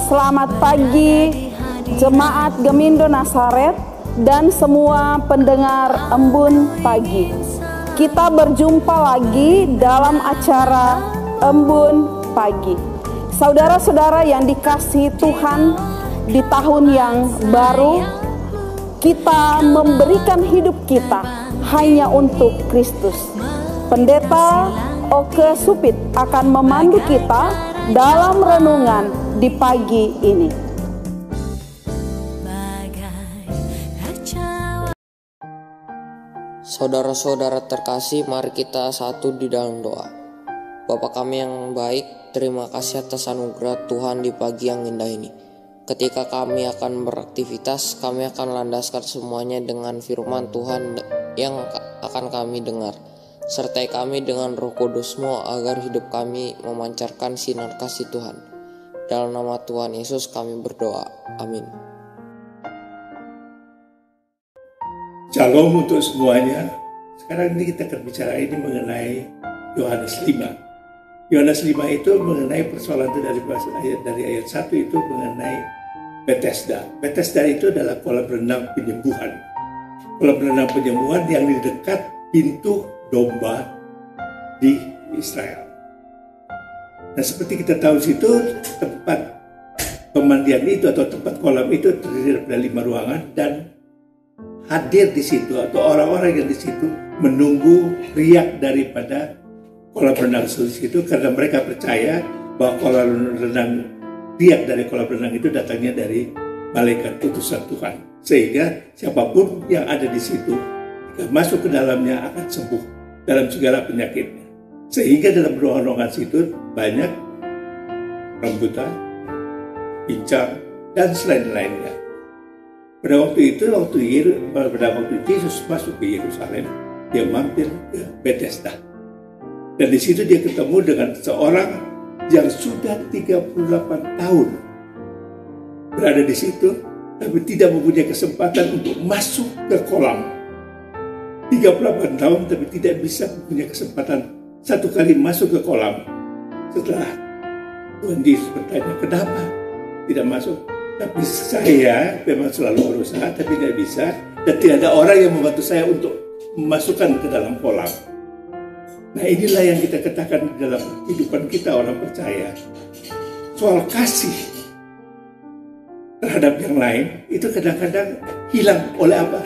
Selamat pagi Jemaat Gemindo Nazaret dan semua pendengar Embun Pagi. Kita berjumpa lagi dalam acara Embun Pagi. Saudara-saudara yang dikasihi Tuhan, di tahun yang baru kita memberikan hidup kita hanya untuk Kristus. Pendeta Oke Supit akan memandu kita dalam renungan di pagi ini. Saudara-saudara terkasih, mari kita satu di dalam doa. Bapa kami yang baik, terima kasih atas anugerah Tuhan di pagi yang indah ini. Ketika kami akan beraktivitas, kami akan landaskan semuanya dengan firman Tuhan yang akan kami dengar. Sertai kami dengan Roh Kudus-Mu agar hidup kami memancarkan sinar kasih Tuhan. Dalam nama Tuhan Yesus kami berdoa. Amin. Shalom untuk semuanya. Sekarang ini kita akan bicara ini mengenai Yohanes 5. Yohanes 5 itu mengenai persoalan itu dari ayat 1 itu mengenai Bethesda. Bethesda itu adalah kolam renang penyembuhan. Kolam renang penyembuhan yang di dekat pintu domba di Israel. Nah, seperti kita tahu situ tempat pemandian itu atau tempat kolam itu terdiri dari 5 ruangan dan hadir di situ atau orang-orang yang di situ menunggu riak daripada kolam renang di situ karena mereka percaya bahwa kolam renang riak dari kolam renang itu datangnya dari malaikat utusan Tuhan, sehingga siapapun yang ada di situ jika masuk ke dalamnya akan sembuh dalam segala penyakitnya. Sehingga dalam ruangan-ruangan situ banyak rambutan, pincang, dan selain-lainnya. Pada waktu itu, pada waktu Yesus masuk ke Yerusalem, dia mampir ke Bethesda. Dan di situ dia ketemu dengan seorang yang sudah 38 tahun berada di situ, tapi tidak mempunyai kesempatan untuk masuk ke kolam. 38 tahun tapi tidak bisa punya kesempatan satu kali masuk ke kolam. Setelah Tuhan Yesus bertanya, kenapa tidak masuk? Tapi saya memang selalu berusaha tapi tidak bisa, dan tidak ada orang yang membantu saya untuk memasukkan ke dalam kolam. Nah, inilah yang kita katakan dalam kehidupan kita orang percaya. Soal kasih terhadap yang lain itu kadang-kadang hilang oleh apa?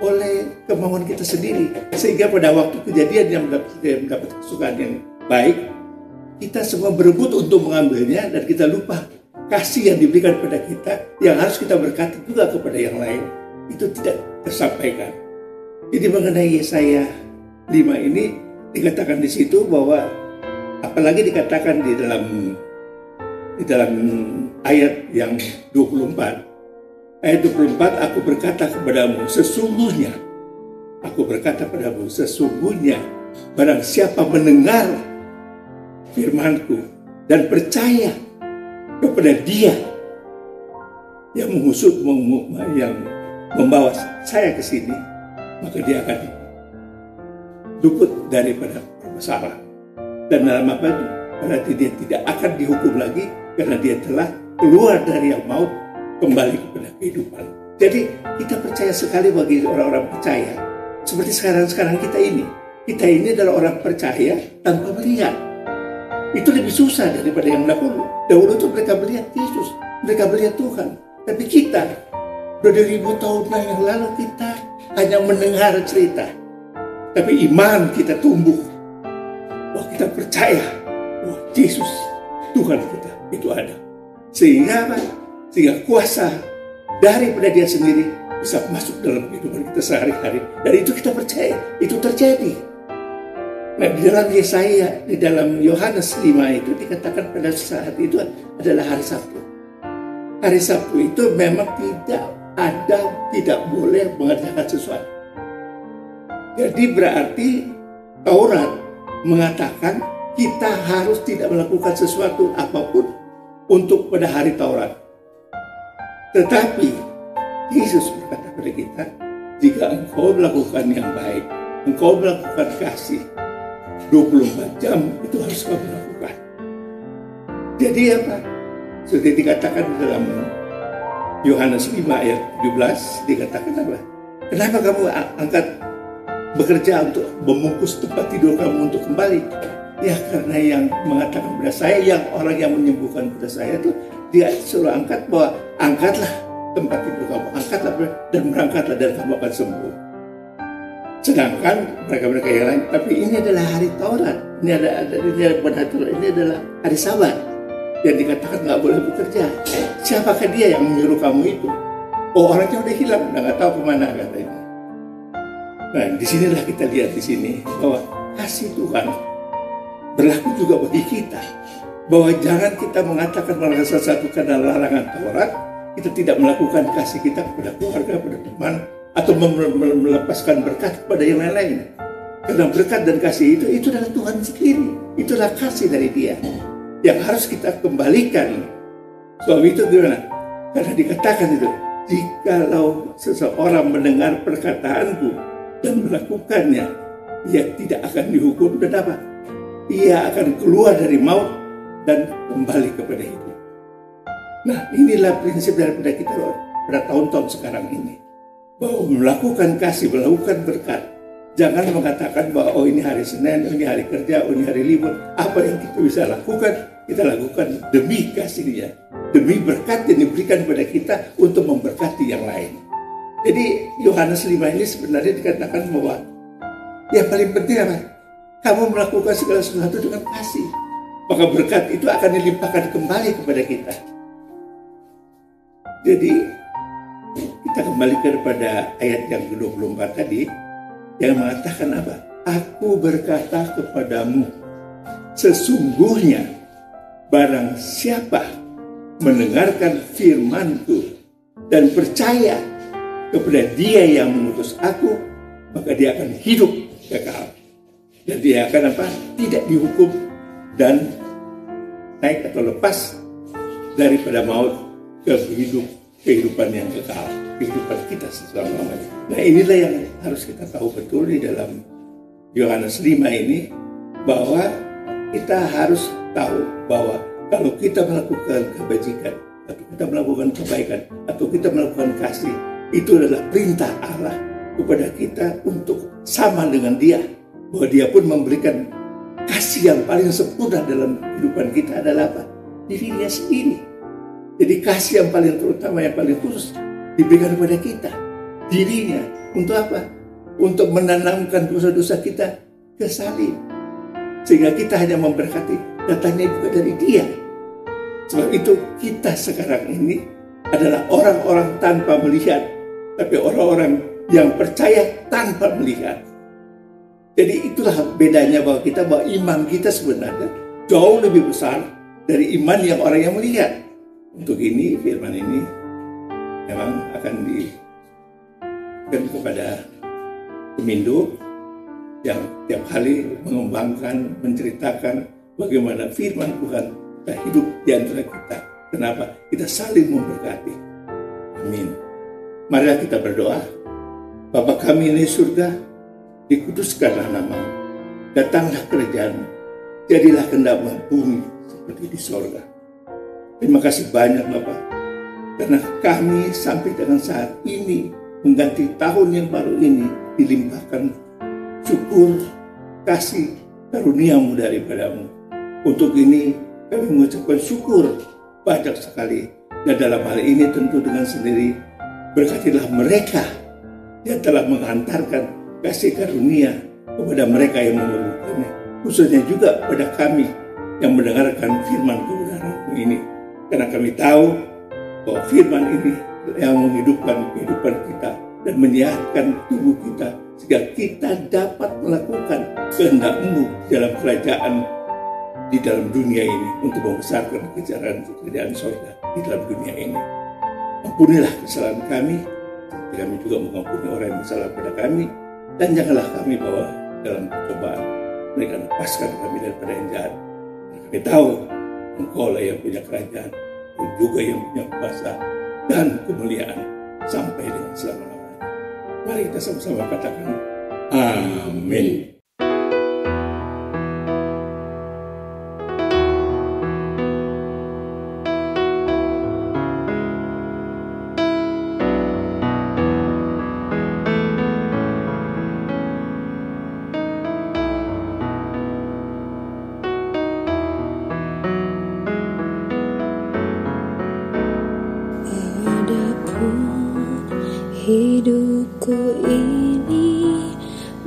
Oleh kemauan kita sendiri. Sehingga pada waktu kejadian yang mendapat kesukaan yang baik, kita semua berebut untuk mengambilnya dan kita lupa kasih yang diberikan pada kita yang harus kita berkati juga kepada yang lain. Itu tidak tersampaikan. Jadi mengenai Yesaya 5 ini dikatakan di situ bahwa, apalagi dikatakan di dalam ayat yang 24. Ayat 24, aku berkata kepadamu, sesungguhnya barang siapa mendengar firmanku dan percaya kepada dia yang yang membawa saya ke sini, maka dia akan luput daripada permasalahan. Dan dalam apa itu? Berarti dia tidak akan dihukum lagi karena dia telah keluar dari yang maut kembali kepada kehidupan. Jadi kita percaya sekali bagi orang-orang percaya. Seperti sekarang kita ini adalah orang percaya tanpa melihat. Itu lebih susah daripada yang dahulu. Dahulu itu mereka melihat Yesus, mereka melihat Tuhan. Tapi kita, 2000 tahun yang lalu kita hanya mendengar cerita. Tapi iman kita tumbuh. Bahwa kita percaya bahwa Yesus, Tuhan kita, itu ada. Sehingga kuasa daripada dia sendiri bisa masuk dalam kehidupan kita sehari-hari. Dan itu kita percaya, itu terjadi. Nah, di dalam Yesaya, di dalam Yohanes 5 itu dikatakan pada saat itu adalah hari Sabtu. Hari Sabtu itu memang tidak boleh mengerjakan sesuatu. Jadi berarti Taurat mengatakan kita harus tidak melakukan sesuatu apapun untuk pada hari Taurat. Tetapi Yesus berkata kepada kita, jika engkau melakukan yang baik, engkau melakukan kasih, 24 jam itu harus kamu lakukan. Jadi apa? Seperti dikatakan dalam Yohanes 5 ayat 17, dikatakan apa? Kenapa kamu angkat bekerja untuk membungkus tempat tidur kamu untuk kembali? Ya karena yang mengatakan kepada saya, yang orang yang menyembuhkan kepada saya itu, dia suruh angkat bahwa angkatlah tempat tidur kamu, angkatlah dan berangkatlah dan kamu akan sembuh. Sedangkan mereka-mereka yang lain, tapi ini adalah hari Taurat, ini adalah hari Sabat yang dikatakan nggak boleh bekerja. Siapakah dia yang menyuruh kamu itu? Oh, orangnya udah hilang, udah nggak tahu kemana katanya. Nah, disinilah kita lihat di sini bahwa kasih Tuhan berlaku juga bagi kita. Bahwa jangan kita mengatakan melakukan sesuatu karena larangan Taurat, kita tidak melakukan kasih kita kepada keluarga, kepada teman, atau melepaskan berkat kepada yang lain-lain. Karena berkat dan kasih itu adalah Tuhan sendiri. Itulah kasih dari Dia yang harus kita kembalikan. Sebab itu gimana? Karena dikatakan itu, jikalau seseorang mendengar perkataanku dan melakukannya, ia tidak akan dihukum dan apa? Ia akan keluar dari maut dan kembali kepada hidup. Nah, inilah prinsip daripada kita pada tahun-tahun sekarang ini. Bahwa melakukan kasih, melakukan berkat. Jangan mengatakan bahwa oh ini hari Senin, oh ini hari kerja, oh ini hari libur. Apa yang kita bisa lakukan, kita lakukan demi kasih-Nya. Demi berkat yang diberikan kepada kita untuk memberkati yang lain. Jadi Yohanes 5 ini sebenarnya dikatakan bahwa yang paling penting apa? Kamu melakukan segala sesuatu dengan kasih. Maka berkat itu akan dilimpahkan kembali kepada kita. Jadi kita kembali kepada ayat yang ke-24 tadi yang mengatakan apa? Aku berkata kepadamu, sesungguhnya barang siapa mendengarkan firman-Ku dan percaya kepada Dia yang mengutus aku, maka dia akan hidup kekal. Dan dia akan apa? Tidak dihukum dan naik atau lepas daripada maut ke kehidupan yang kekal, kehidupan kita selama-lamanya. Nah, inilah yang harus kita tahu betul di dalam Yohanes 5 ini, bahwa kita harus tahu bahwa kalau kita melakukan kebajikan, atau kita melakukan kebaikan, atau kita melakukan kasih, itu adalah perintah Allah kepada kita untuk sama dengan Dia. Bahwa Dia pun memberikan kasih yang paling sempurna dalam kehidupan kita adalah apa? Diri-Nya sendiri. Jadi kasih yang paling terutama, yang paling khusus diberikan kepada kita. Diri-Nya. Untuk apa? Untuk menanamkan dosa-dosa kita ke salib. Sehingga kita hanya memberkati, datangnya juga dari Dia. Sebab itu kita sekarang ini adalah orang-orang tanpa melihat, tapi orang-orang yang percaya tanpa melihat. Jadi itulah bedanya bahwa iman kita sebenarnya jauh lebih besar dari iman yang orang yang melihat. Untuk ini, firman ini memang akan diberikan kepada Pemindo yang tiap kali mengembangkan, menceritakan bagaimana firman Tuhan telah hidup di antara kita. Kenapa? Kita saling memberkati. Amin. Marilah kita berdoa. Bapa kami di surga, dikuduskanlah nama-Mu, datanglah kerajaan-Mu, jadilah kehendak-Mu bumi seperti di sorga. Terima kasih banyak Bapak, karena kami sampai dengan saat ini mengganti tahun yang baru ini dilimpahkan syukur, kasih, karunia-Mu daripada-Mu. Untuk ini kami mengucapkan syukur banyak sekali, dan dalam hal ini tentu dengan sendiri berkatilah mereka yang telah mengantarkan kasih karunia kepada mereka yang memerlukannya, khususnya juga pada kami yang mendengarkan firman kebenaran-Mu ini. Karena kami tahu bahwa firman ini yang menghidupkan kehidupan kita dan menyehatkan tubuh kita, sehingga kita dapat melakukan kehendak-Mu dalam kerajaan di dalam dunia ini, untuk membesarkan kerajaan surga di dalam dunia ini. Ampunilah kesalahan kami, kami juga mengampuni orang yang bersalah pada kami, dan janganlah kami bawa dalam percobaan. Mereka lepaskan kami daripada yang jahat. Kami tahu Engkau lah yang punya kerajaan, Engkau juga yang punya kuasa dan kemuliaan sampai dengan selama-lamanya. Mari kita sama-sama katakan amin.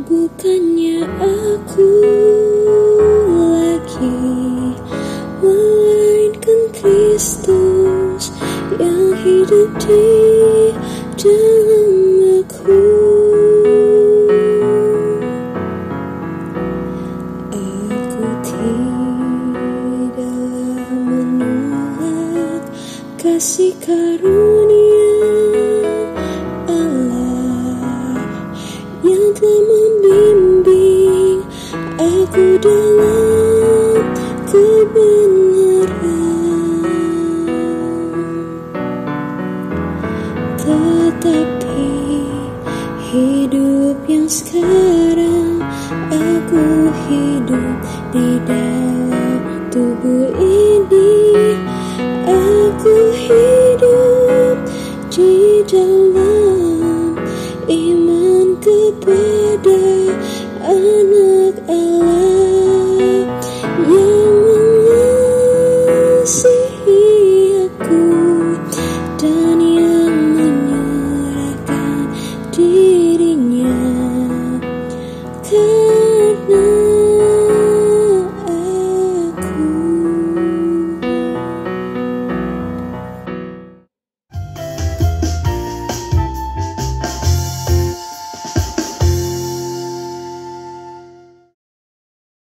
bukannya aku lagi, melainkan Kristus yang hidup di dalam aku. Aku tidak menolak kasih karunia Allah yang telah membimbing aku dalam kebenaran. Tetapi hidup yang sekarang aku hidup di dalam tubuh ini, aku hidup di dalam iman kepada Anak